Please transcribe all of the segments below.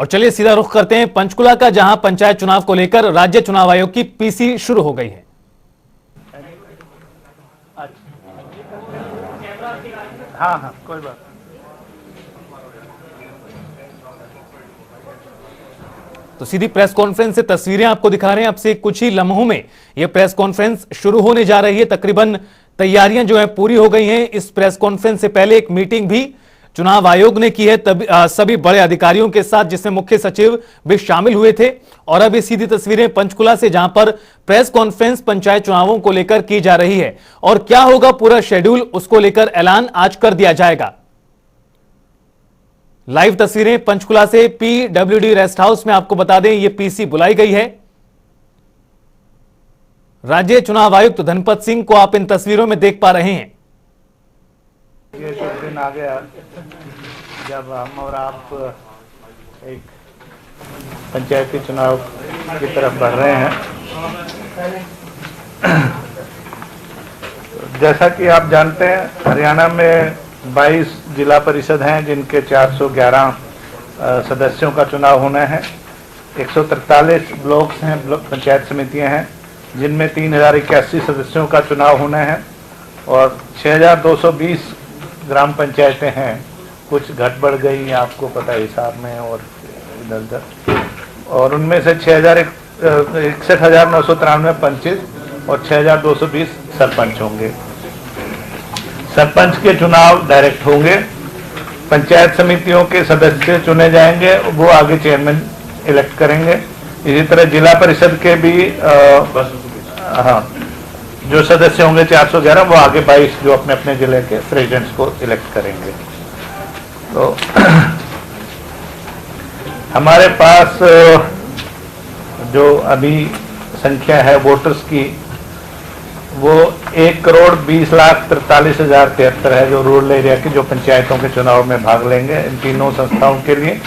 और चलिए सीधा रुख करते हैं पंचकुला का, जहां पंचायत चुनाव को लेकर राज्य चुनाव आयोग की पीसी शुरू हो गई है। हाँ, कोई बात। तो सीधी प्रेस कॉन्फ्रेंस से तस्वीरें आपको दिखा रहे हैं। अब से कुछ ही लम्हों में यह प्रेस कॉन्फ्रेंस शुरू होने जा रही है। तकरीबन तैयारियां जो है पूरी हो गई हैं। इस प्रेस कॉन्फ्रेंस से पहले एक मीटिंग भी चुनाव आयोग ने की है सभी बड़े अधिकारियों के साथ, जिसमें मुख्य सचिव भी शामिल हुए थे। और अब ये सीधी तस्वीरें पंचकुला से, जहां पर प्रेस कॉन्फ्रेंस पंचायत चुनावों को लेकर की जा रही है। और क्या होगा पूरा शेड्यूल, उसको लेकर ऐलान आज कर दिया जाएगा। लाइव तस्वीरें पंचकुला से PWD रेस्ट हाउस में। आपको बता दें ये पीसी बुलाई गई है। राज्य चुनाव आयुक्त धनपत सिंह को आप इन तस्वीरों में देख पा रहे हैं। ये शुभ दिन आ गया जब हम और आप एक पंचायती चुनाव की तरफ बढ़ रहे हैं। जैसा कि आप जानते हैं, हरियाणा में 22 जिला परिषद हैं जिनके 411 सदस्यों का चुनाव होना है। 143 ब्लॉक्स हैं, पंचायत समितियां हैं, जिनमें 3081 सदस्यों का चुनाव होना है। और 6220 ग्राम पंचायतें हैं। कुछ घट बढ़ गई, आपको पता है हिसाब में, और इधर उधर। और उनमें से 61,993 पंच और 6220 सरपंच होंगे। सरपंच के चुनाव डायरेक्ट होंगे। पंचायत समितियों के सदस्य चुने जाएंगे, वो आगे चेयरमैन इलेक्ट करेंगे। इसी तरह जिला परिषद के भी जो सदस्य होंगे 411, वो आगे 22 जो अपने अपने जिले के प्रेसिडेंट्स को इलेक्ट करेंगे। तो हमारे पास जो अभी संख्या है वोटर्स की, वो 1,20,43,073 है, जो रूरल एरिया की जो पंचायतों के चुनाव में भाग लेंगे इन तीनों संस्थाओं के लिए।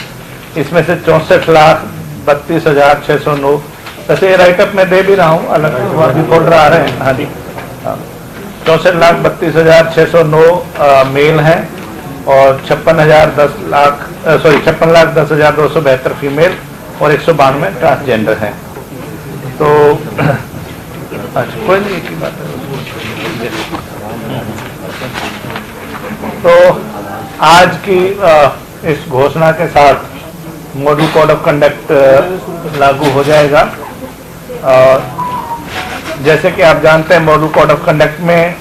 इसमें से 64,32,609, वैसे ये राइटअप में दे भी रहा हूँ, अलग अभी फोल्डर आ रहे हैं। हाँ जी, 64,32,609 मेल हैं और 56,10,272 फीमेल और 192 ट्रांसजेंडर हैं। तो अच्छा, कोई नहीं, एक ही बात है। तो आज की इस घोषणा के साथ मॉडल कोड ऑफ कंडक्ट लागू हो जाएगा। जैसे कि आप जानते हैं, मॉडल कोड ऑफ कंडक्ट में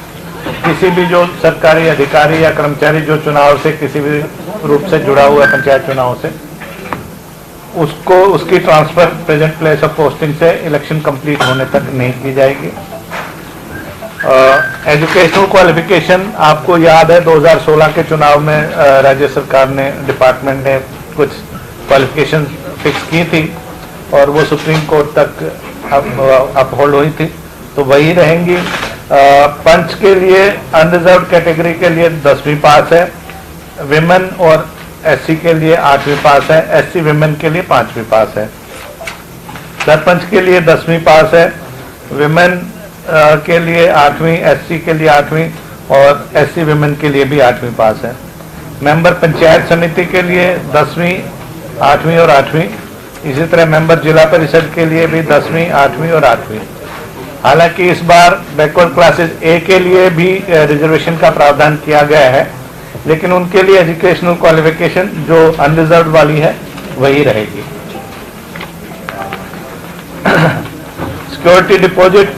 किसी भी जो सरकारी अधिकारी या कर्मचारी जो चुनाव से किसी भी रूप से जुड़ा हुआ है, पंचायत चुनाव से, उसको उसकी transfer present place of posting से इलेक्शन कंप्लीट होने तक नहीं की जाएगी। एजुकेशनल क्वालिफिकेशन, आपको याद है 2016 के चुनाव में राज्य सरकार ने, डिपार्टमेंट ने कुछ क्वालिफिकेशन फिक्स की थी और वो सुप्रीम कोर्ट तक अपहोल्ड हुई थी, तो वही रहेंगी। पंच के लिए अनरिजर्व कैटेगरी के लिए 10वीं पास है, विमेन और SC के लिए 8वीं पास है, SC विमेन के लिए 5वीं पास है। सरपंच के लिए 10वीं पास है, विमेन के लिए 8वीं, SC के लिए 8वीं और SC विमेन के लिए भी 8वीं पास है। मेंबर पंचायत समिति के लिए 10वीं, 8वीं और 8वीं। इसी तरह मेंबर जिला परिषद के लिए भी 10वीं, 8वीं और 8वीं। हालांकि इस बार बैकवर्ड क्लासेस A के लिए भी रिजर्वेशन का प्रावधान किया गया है, लेकिन उनके लिए एजुकेशनल क्वालिफिकेशन जो अनरिजर्व वाली है वही रहेगी। सिक्योरिटी डिपॉजिट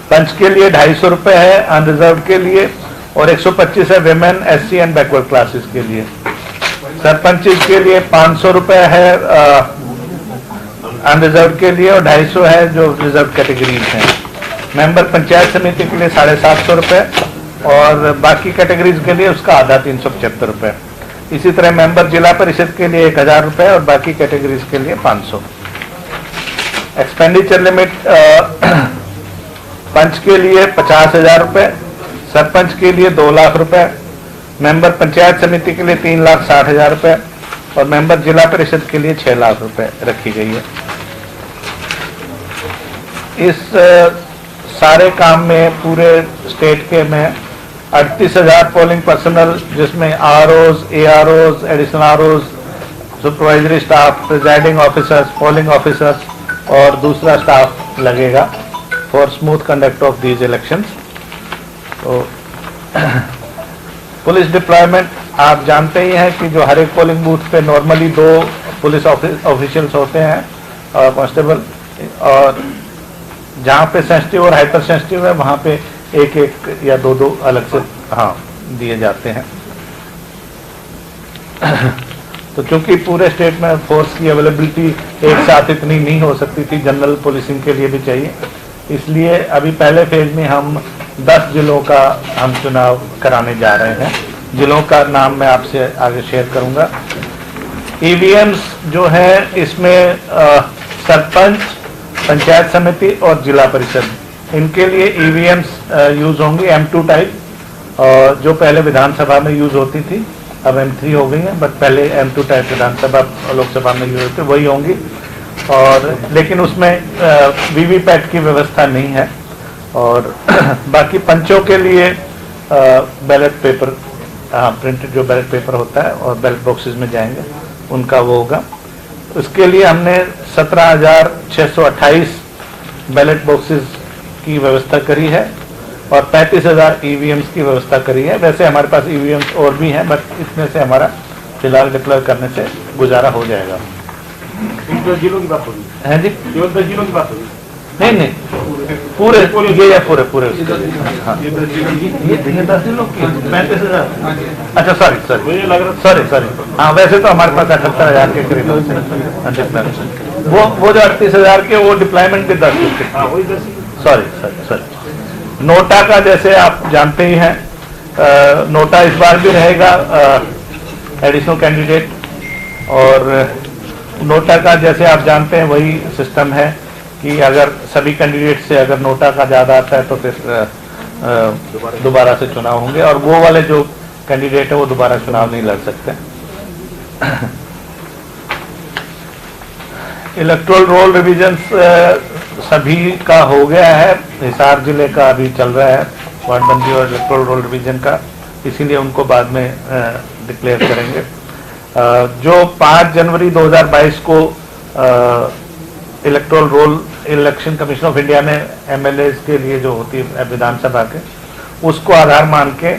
पंच के लिए 250 रुपए है अनरिजर्व के लिए, और 125 है women, SC and backward classes के लिए। सरपंच के लिए 500 रुपए है अनरिजर्व के लिए और 250 है जो रिजर्व कैटेगरीज हैं। मेंबर पंचायत समिति के लिए 750 रुपए और बाकी कैटेगरीज के लिए उसका आधा 375 रुपए। इसी तरह मेंबर जिला परिषद के लिए 1000 रुपए और बाकी कैटेगरीज के लिए 500। एक्सपेंडिचर लिमिट पंच के लिए 50,000 रुपए, सरपंच के लिए 2 लाख रुपए, मेंबर पंचायत समिति के लिए 3,60,000 रुपए और मेंबर जिला परिषद के लिए 6 लाख रुपए रखी गई है। इस सारे काम में पूरे स्टेट के में 38,000 पोलिंग पर्सनल, जिसमें ROs, AROs, additional ROs supervisory staff, presiding officers, polling officers और दूसरा स्टाफ लगेगा for smooth conduct of these elections. तो पुलिस डिप्लॉयमेंट आप जानते ही हैं कि जो हर एक पोलिंग बूथ पे नॉर्मली 2 पुलिस ऑफिशियल्स होते हैं और कांस्टेबल, और जहाँ पे सेंसिटिव और हाइपर सेंसिटिव है वहाँ पे 1-1 या 2-2 अलग से दिए जाते हैं। तो चूंकि पूरे स्टेट में फोर्स की अवेलेबिलिटी एक साथ इतनी नहीं हो सकती थी, जनरल पुलिसिंग के लिए भी चाहिए, इसलिए अभी पहले फेज में हम 10 जिलों का हम चुनाव कराने जा रहे हैं। जिलों का नाम मैं आपसे आगे शेयर करूंगा। ईवीएम्स जो है इसमें सरपंच, पंचायत समिति और जिला परिषद, इनके लिए ईवीएम्स यूज होंगी M2 टाइप, जो पहले विधानसभा में यूज होती थी, अब M3 हो गई है, बट पहले M2 टाइप विधानसभा लोकसभा में यूज होती वही होंगी। और लेकिन उसमें वीवीपैट की व्यवस्था नहीं है। और बाकी पंचों के लिए बैलेट पेपर, प्रिंटेड जो बैलेट पेपर होता है और बैलेट बॉक्सेस में जाएंगे, उनका वो होगा। उसके लिए हमने 17,628 बैलेट बॉक्सेस की व्यवस्था करी है और 35,000 ईवीएम्स की व्यवस्था करी है। वैसे हमारे पास ईवीएम्स और भी हैं, बट इसमें से हमारा फिलहाल डिप्लॉय करने से गुजारा हो जाएगा। जिलों की बात होगी है जी, केवल 10 जिलों की बात होगी? नहीं, पूरे ये या पूरे हाँ, ये 10 जिलों की 35,000। अच्छा सॉरी, हाँ वैसे तो हमारे पास 78,000 के करीब डिप्लॉयमेंट, वो जो 38,000 के वो डिप्लॉयमेंट के 10। सॉरी। नोटा का जैसे आप जानते ही हैं, नोटा इस बार भी रहेगा एडिशनल कैंडिडेट, और नोटा का जैसे आप जानते हैं वही सिस्टम है कि अगर सभी कैंडिडेट से अगर नोटा का ज़्यादा आता है तो फिर दोबारा से चुनाव होंगे, और वो वाले जो कैंडिडेट है वो दोबारा चुनाव नहीं लड़ सकते। इलेक्टोरल रोल रिविजन्स सभी का हो गया है, हिसार जिले का अभी चल रहा है वार्डबंदी और इलेक्टोरल रोल रिविजन का, इसीलिए उनको बाद में डिक्लेयर करेंगे। जो 5 जनवरी 2022 को electoral roll election commission of India ने एमएलए के लिए जो होती है विधानसभा के, उसको आधार मान के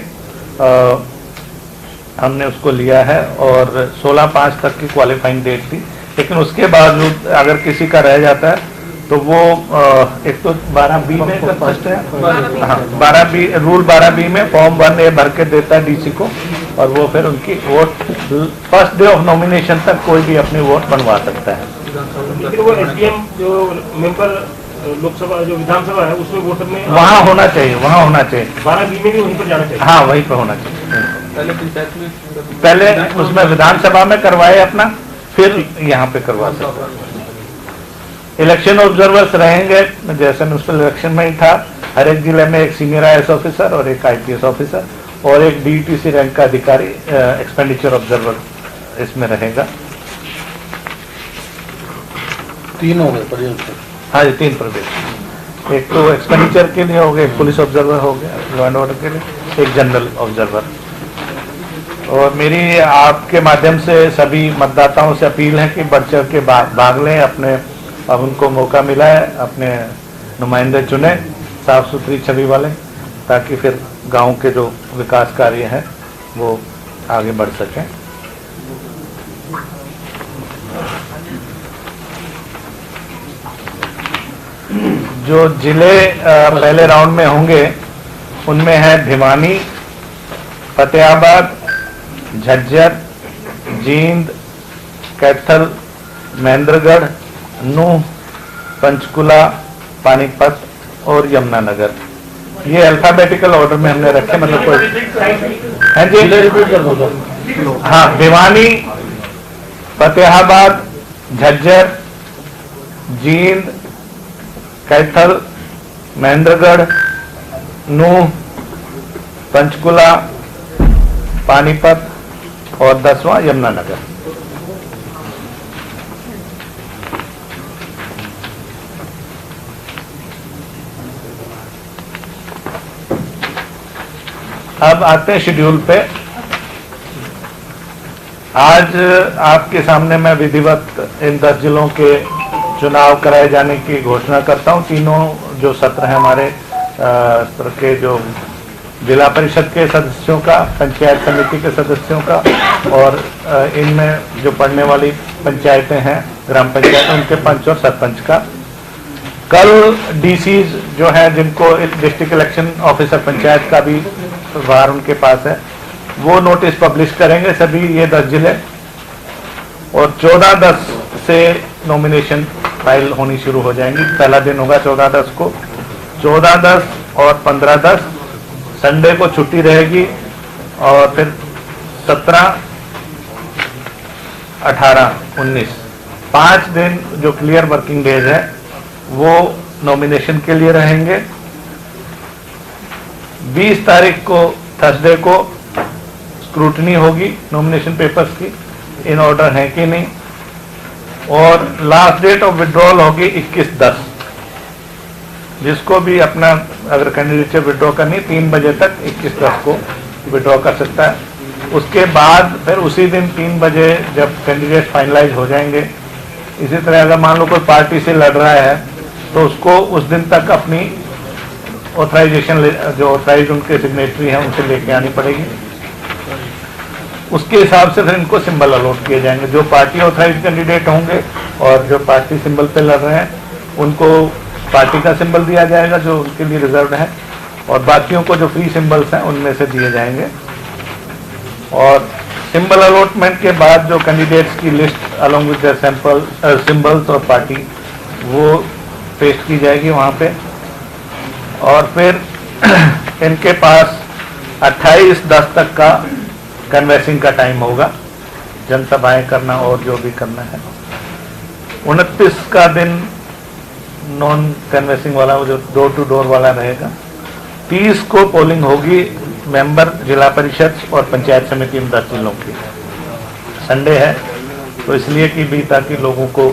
हमने उसको लिया है, और 16/5 तक की क्वालिफाइंग डेट थी। लेकिन उसके बावजूद अगर किसी का रह जाता है तो वो एक तो 12B में फर्स्ट है, हाँ 12B रूल 12B में फॉर्म 1A भर के देता है डीसी को, और वो फिर उनकी vote first day of nomination तक कोई भी अपनी वोट बनवा सकता है। लेकिन वो एसडीएम जो मेंबर लोकसभा जो विधानसभा है उसमें वोटर में वहाँ होना चाहिए 12B में भी वहीं पर जाना चाहिए। हाँ वहीं पर होना चाहिए। पहले उसमें विधानसभा में करवाए अपना, फिर यहाँ पे करवा सकते। इलेक्शन ऑब्जर्वर्स रहेंगे जैसे म्युनिसिपल इलेक्शन में ही था, हर एक जिले में एक सीनियर IAS ऑफिसर और एक IPS ऑफिसर और एक DETC रैंक का अधिकारी एक्सपेंडिचर ऑब्जर्वर इसमें रहेगा। 3 हो गए, हाँ जी 3 प्रदेश, एक तो एक्सपेंडिचर के लिए हो गए, एक पुलिस ऑब्जर्वर हो गया लॉ एंड ऑर्डर के लिए, एक जनरल ऑब्जर्वर। और मेरी आपके माध्यम से सभी मतदाताओं से अपील है कि बढ़ चढ़ के भाग लें अपने, अब उनको मौका मिला है, अपने नुमाइंदे चुने साफ सुथरी छवि वाले, ताकि फिर गांव के जो विकास कार्य हैं वो आगे बढ़ सकें। जो जिले पहले राउंड में होंगे उनमें है भिवानी, फतेहाबाद, झज्जर, जींद, कैथल, महेंद्रगढ़, नूह, पंचकुला, पानीपत और यमुनानगर। ये अल्फाबेटिकल ऑर्डर में हमने रखे, मतलब कोई है जी, रिपीट कर दो। हाँ भिवानी, फतेहाबाद, झज्जर, जींद, कैथल, महेंद्रगढ़, नूह, पंचकुला, पानीपत और 10वां यमुनानगर। अब आते हैं शेड्यूल पे। आज आपके सामने मैं विधिवत इन 10 जिलों के चुनाव कराए जाने की घोषणा करता हूं। तीनों जो सत्र हैं हमारे सत्र के जो जिला परिषद के सदस्यों का, पंचायत समिति के सदस्यों का और इनमें जो पढ़ने वाली पंचायतें हैं, ग्राम पंचायत, उनके पंच और सरपंच का। कल डीसीज जो है, जिनको डिस्ट्रिक्ट इलेक्शन ऑफिसर पंचायत का भी प्रभार उनके पास है, वो नोटिस पब्लिश करेंगे सभी ये 10 जिले, और 14/10 से नॉमिनेशन फाइल होनी शुरू हो जाएंगी। पहला दिन होगा 14/10 को, 14/10 और 15/10 संडे को छुट्टी रहेगी, और फिर 17, 18, 19 5 दिन जो क्लियर वर्किंग डेज है वो नॉमिनेशन के लिए रहेंगे। 20 तारीख को थर्सडे को स्क्रूटनी होगी नॉमिनेशन पेपर्स की, इन ऑर्डर है कि नहीं, और लास्ट डेट ऑफ विड्रॉल होगी 21/10। जिसको भी अपना अगर कैंडिडेटशिप विड्रॉ करनी 3 बजे तक 21/10 को विड्रॉ कर सकता है। उसके बाद फिर उसी दिन 3 बजे जब कैंडिडेट फाइनलाइज हो जाएंगे, इसी तरह अगर मान लो कोई पार्टी से लड़ रहा है तो उसको उस दिन तक अपनी ऑथराइजेशन, जो ऑथराइज उनके सिग्नेटरी हैं उनसे लेके आनी पड़ेगी। उसके हिसाब से फिर इनको सिंबल अलॉट किए जाएंगे। जो पार्टी ऑथराइज कैंडिडेट होंगे और जो पार्टी सिंबल पे लड़ रहे हैं उनको पार्टी का सिंबल दिया जाएगा जो उनके लिए रिजर्व है, और बाकियों को जो फ्री सिंबल्स हैं उनमें से दिए जाएंगे। और सिंबल अलॉटमेंट के बाद जो कैंडिडेट्स की list along with their symbols और पार्टी वो पेश की जाएगी वहाँ पे, और फिर इनके पास 28/10 तक का कन्वेंसिंग का टाइम होगा, जनसभाएं करना और जो भी करना है। 29 का दिन नॉन कन्वेंसिंग वाला, वो जो डोर टू डोर वाला रहेगा। 30 को पोलिंग होगी मेंबर जिला परिषद और पंचायत समिति इन 10 जिलों की। संडे है तो इसलिए कि भी ताकि लोगों को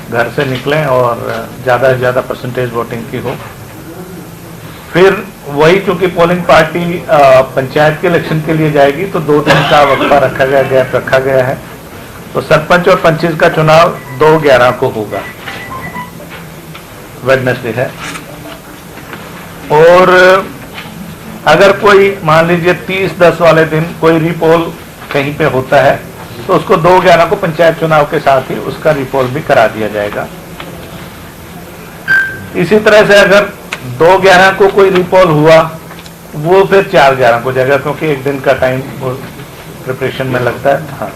घर से निकलें और ज़्यादा से ज़्यादा परसेंटेज वोटिंग की हो। फिर वही चूंकि पोलिंग पार्टी पंचायत के इलेक्शन के लिए जाएगी तो 2 दिन का वक्फा रखा गया, गैप रखा गया है। तो सरपंच और पंचिस का चुनाव 2/11 को होगा, वेडनेसडे है। और अगर कोई मान लीजिए 30/10 वाले दिन कोई रीपोल कहीं पे होता है तो उसको 2/11 को पंचायत चुनाव के साथ ही उसका रीपोल भी करा दिया जाएगा। इसी तरह से अगर 2/11 को कोई रीपोल हुआ वो फिर 4/11 को जाएगा, क्योंकि एक दिन का टाइम प्रिपरेशन में लगता है। हाँ,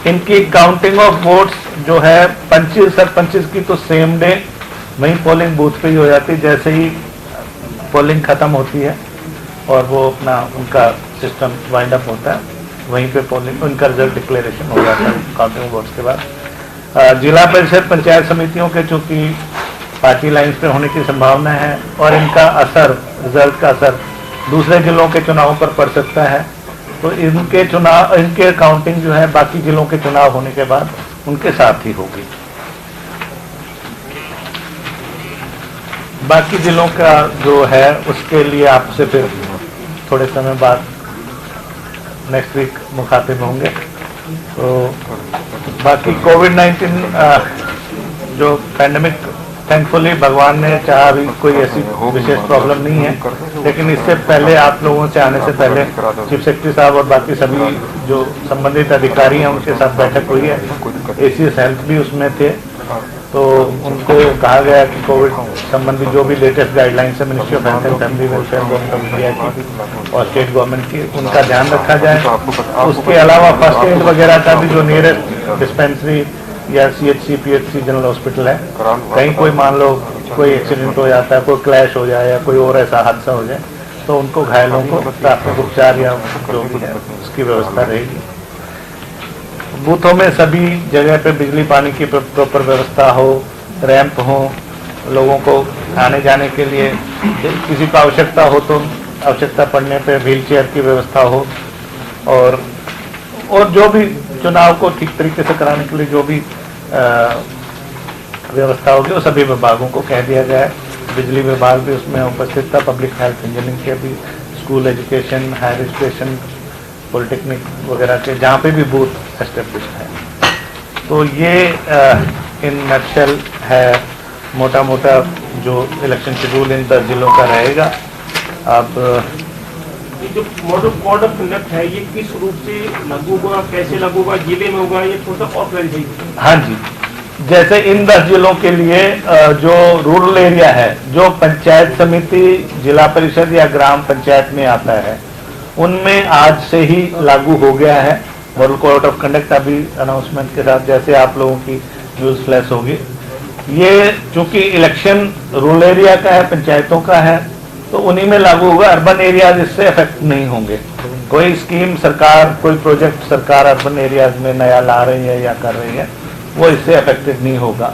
इनकी काउंटिंग ऑफ वोट्स जो है पंचिस सरपंचिस की तो सेम डे वहीं पोलिंग बूथ पे ही हो जाती है। जैसे ही पोलिंग खत्म होती है और वो अपना उनका सिस्टम वाइंड अप होता है, वहीं पे पोलिंग उनका रिजल्ट डिक्लेरेशन हो जाता है काउंटिंग वोट्स के बाद। जिला परिषद पंचायत समितियों के चूंकि पार्टी लाइन्स पे होने की संभावना है और इनका असर, रिजल्ट का असर दूसरे जिलों के चुनावों पर पड़ सकता है, तो इनके चुनाव, इनके काउंटिंग जो है बाकी जिलों के चुनाव होने के बाद उनके साथ ही होगी। बाकी जिलों का जो है उसके लिए आपसे फिर थोड़े समय बाद नेक्स्ट वीक मुखातिब होंगे। तो बाकी कोविड-19 जो पैंडेमिक, थैंकफुली भगवान ने चाहा भी कोई ऐसी विशेष प्रॉब्लम नहीं है, लेकिन इससे पहले आप लोगों से आने से पहले चीफ सेक्रेटरी साहब और बाकी सभी जो संबंधित अधिकारी हैं उनके साथ बैठक हुई है। एसीएस हेल्थ भी उसमें थे, तो उनको कहा गया कि कोविड संबंधी जो भी लेटेस्ट गाइडलाइंस है ministry of health and family welfare government और स्टेट गवर्नमेंट की, उनका ध्यान रखा जाए। उसके अलावा फर्स्ट एड वगैरह का भी जो नियरेस्ट डिस्पेंसरी या CHC PHC जनरल हॉस्पिटल है, कहीं कोई मान लो कोई एक्सीडेंट हो जाता है, कोई क्लैश हो जाए या कोई और ऐसा हादसा हो जाए तो उनको घायलों को प्राथमिक उपचार या जो भी है उसकी व्यवस्था रहेगी। बूथों में सभी जगह पे बिजली पानी की प्रॉपर व्यवस्था हो, रैंप हो, लोगों को आने जाने के लिए किसी को आवश्यकता हो तो आवश्यकता पड़ने पे व्हील चेयर की व्यवस्था हो, और जो भी चुनाव को ठीक तरीके से कराने के लिए जो भी व्यवस्था होगी वो सभी विभागों को कह दिया गया है। बिजली विभाग भी उसमें उपस्थित था, पब्लिक हेल्थ इंजीनियरिंग के भी, school education, higher education, polytechnic वगैरह के जहाँ पे भी बूथ एस्टेब्लिश्ड है। तो ये इन नटशेल है मोटा मोटा जो इलेक्शन शेड्यूल इन 10 जिलों का रहेगा। अब ये जो मॉडल कोड ऑफ कंडक्ट है ये किस रूप से लागू होगा, कैसे लागू होगा, जिले में होगा, ये थोड़ा सा और क्लैरिफाई। हाँ जी, जैसे इन 10 जिलों के लिए जो रूरल एरिया है, जो पंचायत समिति, जिला परिषद या ग्राम पंचायत में आता है, उनमें आज से ही लागू हो गया है मॉडल कोड ऑफ कंडक्ट। अभी अनाउंसमेंट के साथ जैसे आप लोगों की न्यूज फ्लैश होगी। ये चूंकि इलेक्शन रूरल एरिया का है, पंचायतों का है, तो उन्हीं में लागू होगा। अर्बन एरियाज इससे अफेक्ट नहीं होंगे। कोई स्कीम सरकार, कोई प्रोजेक्ट सरकार अर्बन एरियाज में नया ला रही है या कर रही है, वो इससे अफेक्टेड नहीं होगा।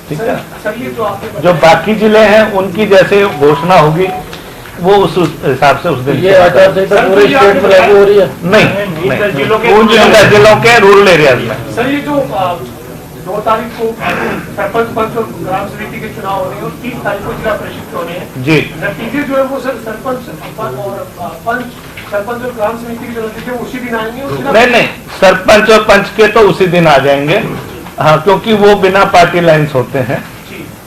ठीक है। जो बाकी जिले हैं उनकी जैसे घोषणा होगी वो उस हिसाब से उस दिन ये आचार संहिता पूरे स्टेट में लागू हो रही है? नहीं, जिलों के उन जिलों के रूरल एरियाज में। सर ये जो 2 तारीख को सरपंच पंच और ग्राम समिति के चुनाव हो रहे हैं और 30 तारीख को जिला परिषद के होने हैं जी, नतीजे जो है वो सर सरपंच और ग्राम समिति के जो नतीजे उसी दिन आएंगे और जिला नहीं, सरपंच और पंच के तो उसी दिन आ जाएंगे। हाँ, क्योंकि वो बिना पार्टी लाइन्स होते हैं,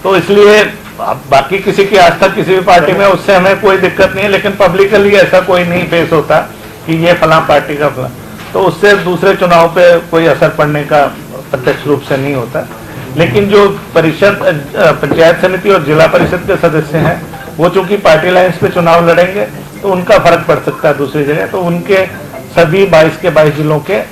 तो इसलिए बाकी किसी की आस्था किसी भी पार्टी में, उससे हमें कोई दिक्कत नहीं है। लेकिन पब्लिकली ऐसा कोई नहीं फेस होता कि ये फलां पार्टी का फलां, तो उससे दूसरे चुनाव पे कोई असर पड़ने का प्रत्यक्ष रूप से नहीं होता। लेकिन जो परिषद, पंचायत समिति और जिला परिषद के सदस्य हैं, वो चूंकि पार्टी लाइन्स पे चुनाव लड़ेंगे तो उनका फर्क पड़ सकता है दूसरी जगह। तो उनके सभी 22 के 22 जिलों के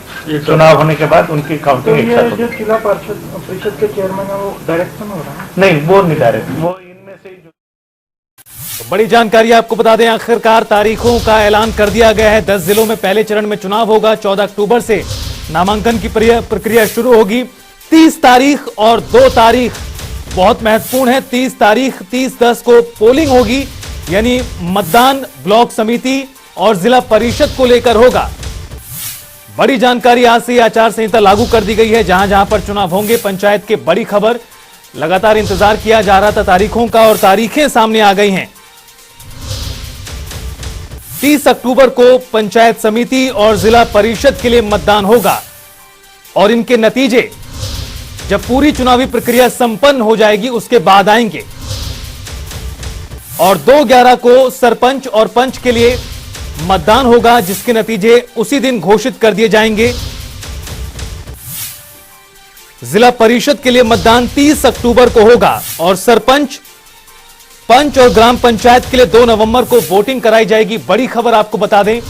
चुनाव होने के बाद उनकी काउंटिंग एक साथ होगी। जिला परिषद के चेयरमैन है वो डायरेक्शन हो रहा है? नहीं, वो नहीं डायरेक्ट, वो इनमें से ही तो बड़ी जानकारी आपको बता दें, आखिरकार तारीखों का ऐलान कर दिया गया है। 10 जिलों में पहले चरण में चुनाव होगा। 14 अक्टूबर से नामांकन की प्रक्रिया शुरू होगी। 30 तारीख और 2 तारीख बहुत महत्वपूर्ण है। 30 तारीख 30/10 को पोलिंग होगी, यानी मतदान ब्लॉक समिति और जिला परिषद को लेकर होगा। बड़ी जानकारी, आज से आचार संहिता लागू कर दी गई है। जहां जहां पर चुनाव होंगे, पंचायत के बड़ी खबर। लगातार इंतजार किया जा रहा था तारीखों का और तारीखें सामने आ गई हैं। 30 अक्टूबर को पंचायत समिति और जिला परिषद के लिए मतदान होगा और इनके नतीजे जब पूरी चुनावी प्रक्रिया संपन्न हो जाएगी उसके बाद आएंगे। और 2/11 को सरपंच और पंच के लिए मतदान होगा, जिसके नतीजे उसी दिन घोषित कर दिए जाएंगे। जिला परिषद के लिए मतदान 30 अक्टूबर को होगा और सरपंच, पंच और ग्राम पंचायत के लिए 2 नवंबर को वोटिंग कराई जाएगी। बड़ी खबर आपको बता दें,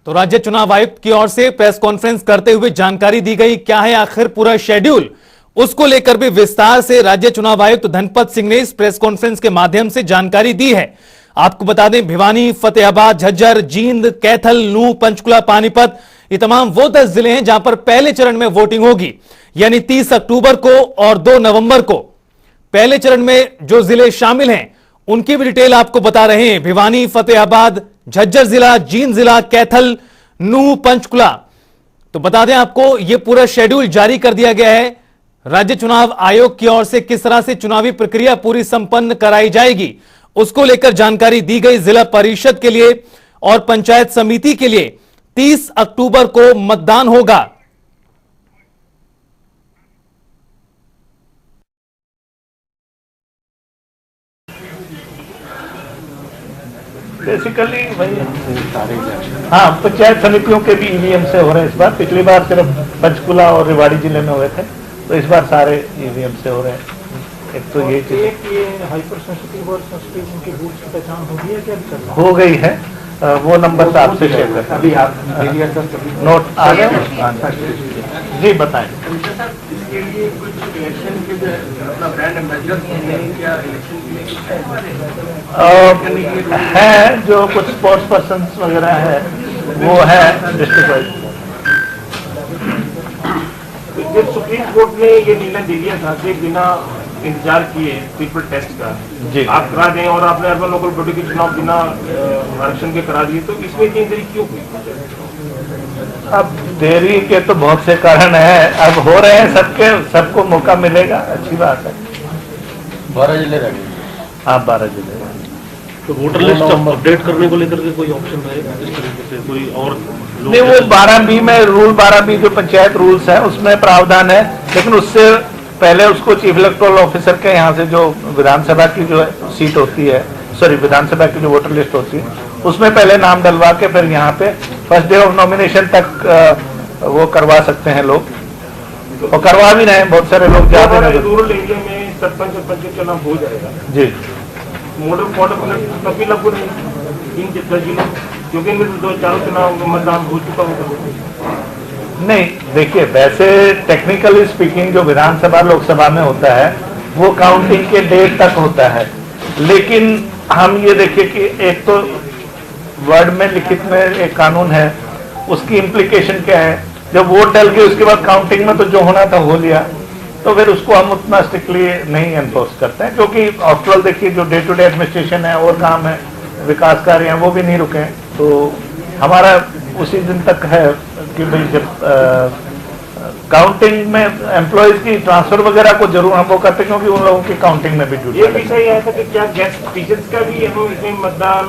तो राज्य चुनाव आयुक्त की ओर से प्रेस कॉन्फ्रेंस करते हुए जानकारी दी गई। क्या है आखिर पूरा शेड्यूल, उसको लेकर भी विस्तार से राज्य चुनाव आयुक्त धनपत सिंह ने इस प्रेस कॉन्फ्रेंस के माध्यम से जानकारी दी है। आपको बता दें, भिवानी, फतेहाबाद, झज्जर, जींद, कैथल, नूह, पंचकुला, पानीपत, ये तमाम वो 10 जिले हैं जहां पर पहले चरण में वोटिंग होगी, यानी 30 अक्टूबर को और 2 नवंबर को। पहले चरण में जो जिले शामिल हैं उनकी भी डिटेल आपको बता रहे हैं। भिवानी, फतेहाबाद, झज्जर जिला, जींद जिला, कैथल, नूह, पंचकुला। तो बता दें आपको, यह पूरा शेड्यूल जारी कर दिया गया है राज्य चुनाव आयोग की ओर से। किस तरह से चुनावी प्रक्रिया पूरी संपन्न कराई जाएगी उसको लेकर जानकारी दी गई। जिला परिषद के लिए और पंचायत समिति के लिए 30 अक्टूबर को मतदान होगा। बेसिकली वही, हाँ, पंचायत समितियों के भी ईवीएम से हो रहे हैं इस बार। पिछली बार सिर्फ पंचकुला और रेवाड़ी जिले में हुए थे, तो इस बार सारे ईवीएम से हो रहे हैं। एक तो ये चीज हाइपर सेंसिटिव और सेंसिटिव उनके बूथ की पहचान हो गई है क्या? हो गई है, वो नंबर तो आपसे शेयर कर अभी आप नोट आ गए जी, बताएं। इसके लिए कुछ इलेक्शन के जो अपना ब्रांड एम्बेसडर क्या इलेक्शन है, जो कुछ स्पोर्ट्स पर्सन वगैरह है वो है डिस्ट्रिक्ट वाइज। जब सुप्रीम कोर्ट ने ये निर्णय दे दिया था कि बिना इंतजार किए पीपल टेस्ट का जी। आप करा दें और आपने अर्बन लोकल बॉडी के चुनाव बिना आरक्षण के करा दिए, तो इसमें इतनी देरी क्यों हुई? अब देरी के तो बहुत से कारण है, अब हो रहे हैं सबको मौका मिलेगा, अच्छी बात है। 12 जिले रह गए। आप 12 जिले तो वोटर लिस्ट अपडेट करने को लेकर के कोई ऑप्शन रहेगा इस तरीके से कोई और लोग नहीं, वो 12B में रूल 12B जो पंचायत रूल्स है उसमें प्रावधान है, लेकिन उससे पहले उसको चीफ इलेक्टोरल ऑफिसर के यहाँ से जो विधानसभा की जो सीट होती है, सॉरी विधानसभा की जो वोटर लिस्ट होती है उसमें पहले नाम डलवा के फिर यहाँ पे फर्स्ट डे ऑफ नॉमिनेशन तक वो करवा सकते हैं लोग, और करवा भी रहे हैं बहुत सारे लोग जा रहे हैं। रूरल एरिया में सरपंच के चुनाव हो जाएगा, जी, मॉडल कोड तभी लागू नहीं इन जिलों, क्योंकि इनमें 2-4 चुनाव मतदान हो चुका होगा। नहीं देखिए, वैसे टेक्निकली स्पीकिंग जो विधानसभा लोकसभा में होता है वो काउंटिंग के डेट तक होता है, लेकिन हम ये देखिए कि एक तो वर्ड में लिखित में एक कानून है, उसकी इम्प्लीकेशन क्या है, जब वोट डल गए उसके बाद काउंटिंग में तो जो होना था हो लिया, तो फिर उसको हम उतना स्ट्रिक्टली नहीं एनफोर्स करते हैं, क्योंकि आफ्टर ऑल देखिए जो डे टू डे एडमिनिस्ट्रेशन है और काम है, विकास कार्य हैं वो भी नहीं रुके, तो हमारा उसी दिन तक है कि भाई जब काउंटिंग में एम्प्लॉयज की ट्रांसफर वगैरह को जरूर हम वो करते हैं, क्योंकि उन लोगों की काउंटिंग में भी जुड़ ये विषय यह था कि क्या गेस्ट टीचर्स का भी हम इसमें मतदान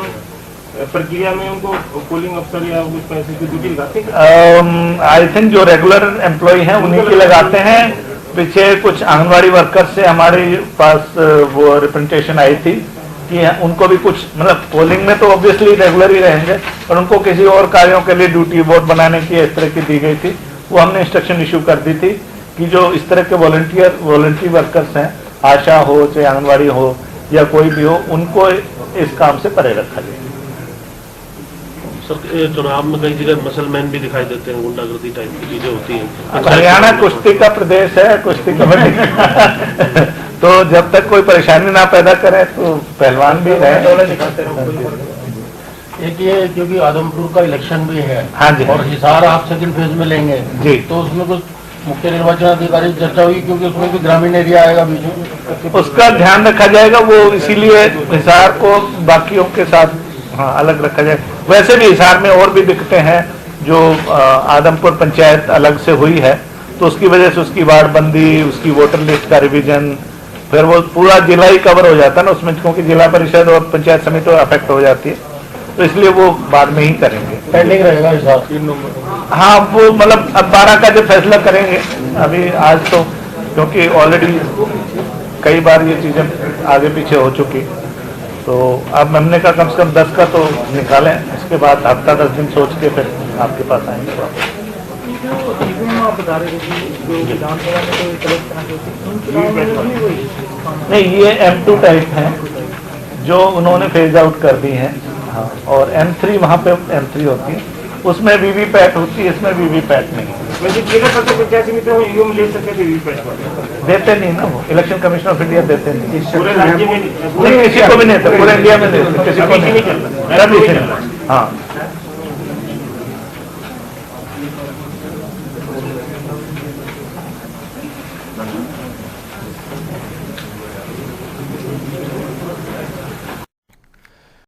प्रक्रिया में उनको पोलिंग अफसर या कुछ पैसे की ड्यूटी लगाते हैं? आई थिंक जो रेगुलर एम्प्लॉय हैं उन्हीं की लगाते हैं। पीछे कुछ आंगनवाड़ी वर्कर से हमारे पास वो रिप्रेजेंटेशन आई थी कि उनको भी कुछ, मतलब पोलिंग में तो ऑब्वियसली रेगुलर ही रहेंगे, पर उनको किसी और कार्यों के लिए ड्यूटी बोर्ड बनाने की इस तरह की दी गई थी, वो हमने इंस्ट्रक्शन इशू कर दी थी कि जो इस तरह के वॉलंटरी वर्कर्स हैं, आशा हो चाहे आंगनवाड़ी हो या कोई भी हो, उनको इस काम से परे रखा जाए। सर चुनाव में कई जगह मसलमैन भी दिखाई देते हैं, गुंडागर्दी टाइप की चीजें होती हैं। हरियाणा कुश्ती का प्रदेश है, कुश्ती कमेटी तो जब तक कोई परेशानी ना पैदा करे तो पहलवान भी रहे। एक ये क्योंकि आदमपुर का इलेक्शन भी है, हाँ जी, और हिसार आप सेकंड फेज में लेंगे जी, तो उसमें कुछ मुख्य निर्वाचन अधिकारी से चर्चा हुई, क्योंकि उसमें भी ग्रामीण एरिया आएगा बीच में, उसका ध्यान रखा जाएगा, वो इसीलिए हिसार को बाकियों के साथ हाँ अलग रखा जाए। वैसे भी हिसार में और भी दिक्कतें हैं, जो आदमपुर पंचायत अलग से हुई है तो उसकी वजह से उसकी वार्ड बंदी, उसकी वोटर लिस्ट का रिवीजन, फिर वो पूरा जिला ही कवर हो जाता है ना उसमें, क्योंकि जिला परिषद और पंचायत समिति अफेक्ट हो जाती है, तो इसलिए वो बाद में ही करेंगे, पेंडिंग रहेगा हिसार। हाँ वो मतलब अब 12 का जब फैसला करेंगे, अभी आज तो क्योंकि ऑलरेडी कई बार ये चीजें आगे पीछे हो चुकी, तो अब हमने कहा कम से कम 10 का तो निकालें, इसके बाद हफ्ता 10 दिन सोच के फिर आपके पास आएंगे। नहीं, ये M2 टाइप हैं जो उन्होंने फेज आउट कर दी हैं, हाँ, और M3 वहाँ पे M3 होती है, उसमें वीवीपैट होती है, इसमें वीवीपैट नहीं है। वैसे पंचायत समिति में ईवीएम ले सकते थे, वीवीपैट देते नहीं ना, वो इलेक्शन कमीशन ऑफ इंडिया देते नहीं, पूरे राज्य में नहीं किसी को भी नहीं देते, पूरे इंडिया में देते, किसी को नहीं चलता, हाँ।